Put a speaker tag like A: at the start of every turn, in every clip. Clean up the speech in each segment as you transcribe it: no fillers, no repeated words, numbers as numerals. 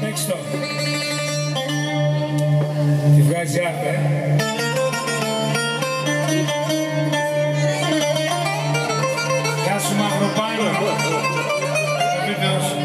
A: Παίξ' το. Τη βγάζει άρτα, Γεια σου Μαυροπάνο. Το βίντεο σου.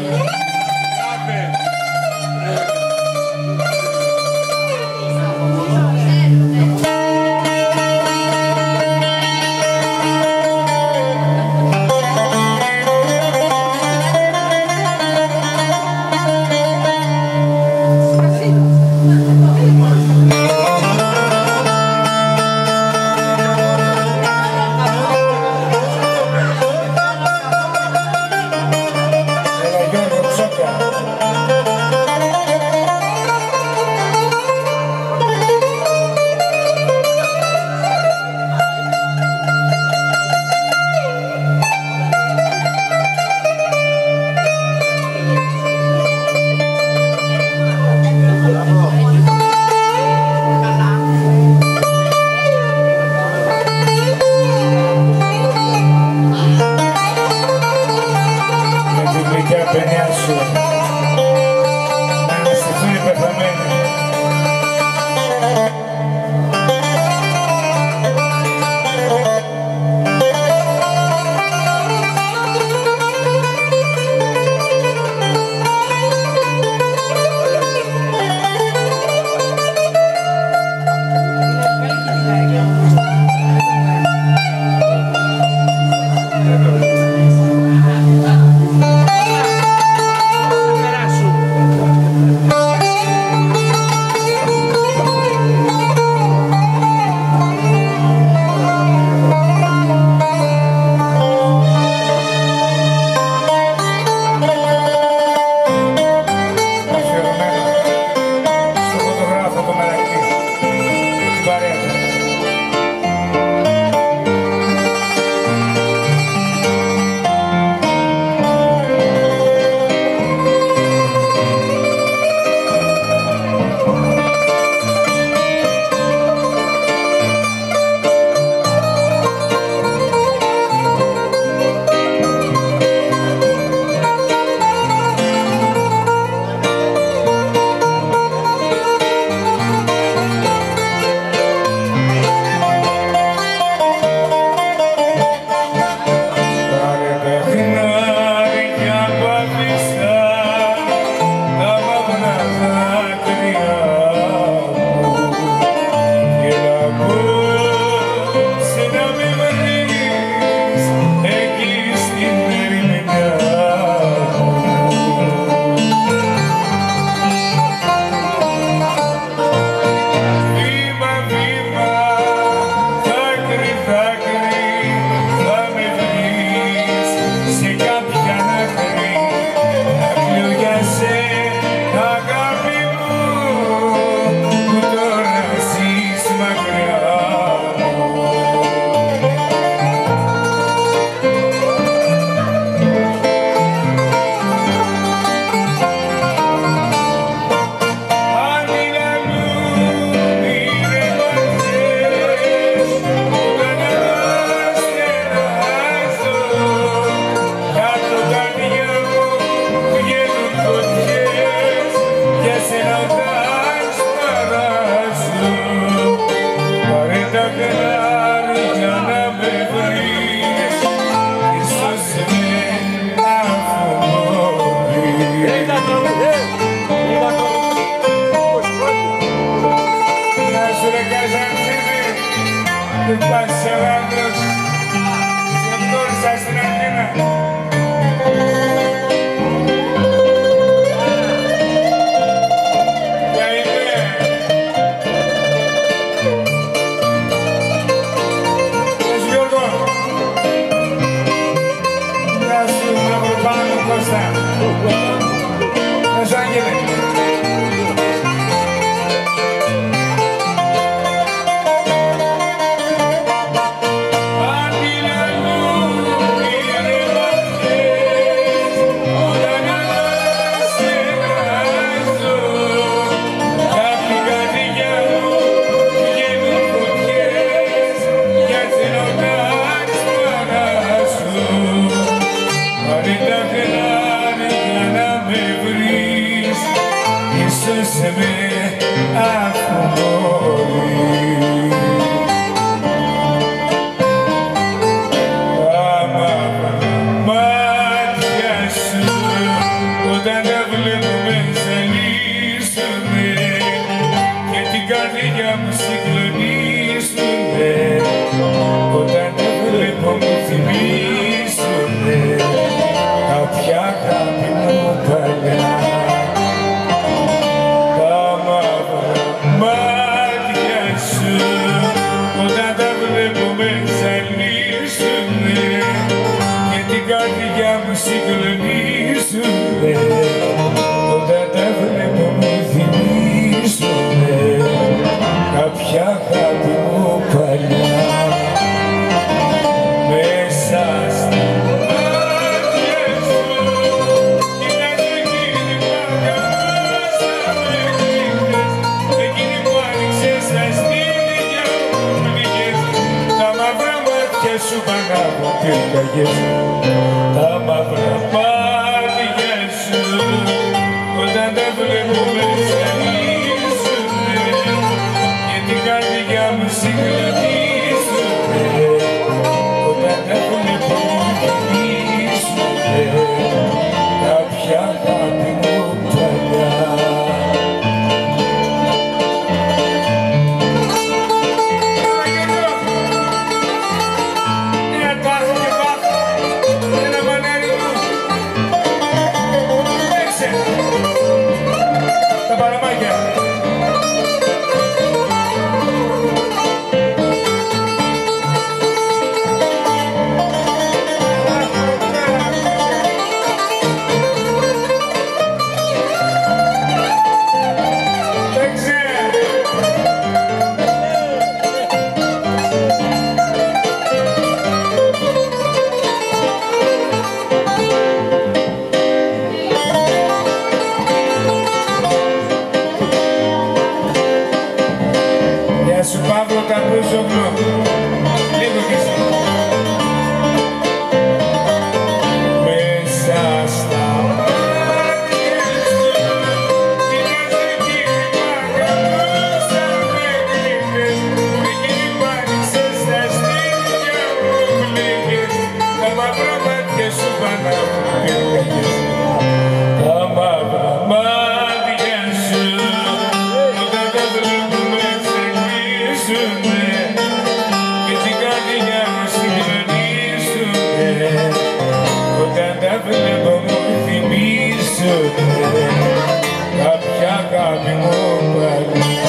A: σώσε με αφού μπορεί. Τα μαύρα μάτια σου όταν τα βλέπω με ζαλίζουνε και την καρδιά μου συγκλονίζουνε. Όταν τα βλέπω μου θυμίζουνε κάποια αγάπη μου παλιά. Τα μαύρα μάτια σου όταν τα βλέπω με ζαλίζουνε και την καρδιά μου συγκλονίζουνε. Όταν τα βλέπω μου θυμίζουνε κάποια αγάπη μου παλιά. Μέσα στα μάτια σου κοιτάζω εκείνη που αγαπούσαμε κλείπτες, εκείνη που άνοιξες τα στήθια μου πνίγες. Τα μαύρα μάτια σου πανάβω πυρκαγιές. Τα μαύρα μάτια σου όταν τα βλέπω με ζαλίζουνε και την καρδιά μου συγκλονίζουνε. Όταν τα βλέπω μου θυμίζουνε κάποια αγάπη μου παλιά. Ένα πάθο και πάθο, ένα μανέρι μου. Έξε τα παραμάκια. Γεια σου Παύλο Καρπούζογλου, λίγο κι εσύ. Μέσα στα μάτια σου κοιτάζω εκείνη που αγαπούσαμε κλείπτες, εκείνη που άνοιξες τα στήθια μου πνίγες. Τα μαύρα μάτια σου πανάβουν πυρκαγιές. Τα μαύρα μάτια σου όταν τα βλέπουμε ζαλίζουνε και την καρδιά μου συγκλονίζουνε. Όταν τα βλέπω μου θυμίζουνε κάποια αγάπη μου παλιά.